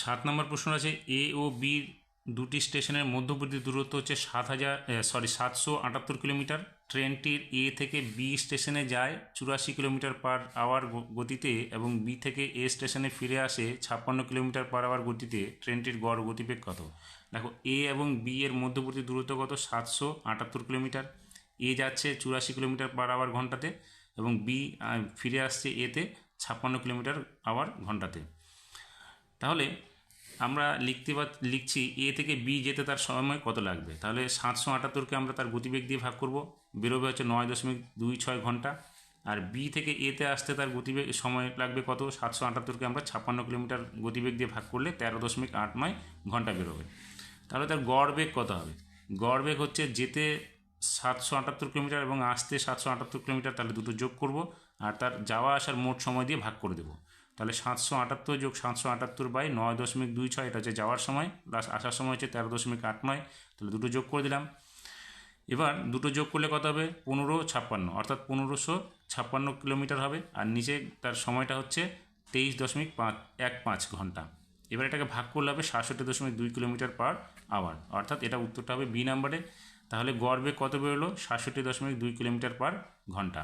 7 নম্বর প্রশ্ন আছে এ ও বি দুটি স্টেশনের মধ্যবর্তী দূরত্ব হচ্ছে 778 কিলোমিটার। ট্রেনটির এ থেকে বি স্টেশনে যায় 84 কিলোমিটার পার আওয়ার গতিতে এবং বি থেকে এ স্টেশনে ফিরে আসে 56 কিলোমিটার পার আওয়ার গতিতে। ট্রেনটির গড় গতিবেগ কত? দেখো এ এবং বি এর মধ্যবর্তী দূরত্ব কত? 778 কিলোমিটার। এ যাচ্ছে 84 কিলোমিটার পার আওয়ার ঘন্টাতে এবং বি ফিরে আসছে এতে 56 কিলোমিটার আওয়ার ঘন্টাতে। তাহলে আমরা লিখছি এ থেকে বি যেতে তার সময় কত লাগবে। তাহলে 778কে আমরা তার গতিবেগ দিয়ে ভাগ করব, বেরোবে হচ্ছে 9.26 ঘন্টা। আর বি থেকে এতে আসতে তার গতিবেগ সময় লাগবে কত? 778কে আমরা 56 কিলোমিটার গতিবেগ দিয়ে ভাগ করলে 13.89 ঘন্টা বেরোবে। তাহলে তার গড় বেগ কত হবে? গড় বেগ হচ্ছে যেতে 778 কিলোমিটার এবং আসতে 778 কিলোমিটার, তাহলে দুটো যোগ করব আর তার যাওয়া আসার মোট সময় দিয়ে ভাগ করে দেবো। তাহলে 778 যোগ 778 বাই 9.26, এটা হচ্ছে যাওয়ার সময়, প্লাস আসার সময় হচ্ছে 13.89, তাহলে দুটো যোগ করে দিলাম। এবার দুটো যোগ করলে কত হবে? 1556, অর্থাৎ 1556 কিলোমিটার হবে। আর নিচে তার সময়টা হচ্ছে 23.15 ঘন্টা। এবার এটাকে ভাগ করলে হবে 67.2 কিলোমিটার পার আওয়ার, অর্থাৎ এটা উত্তরটা হবে বি নাম্বারে। তাহলে গড় বেগ কত বেরোলো? 67.2 কিলোমিটার পার ঘন্টা।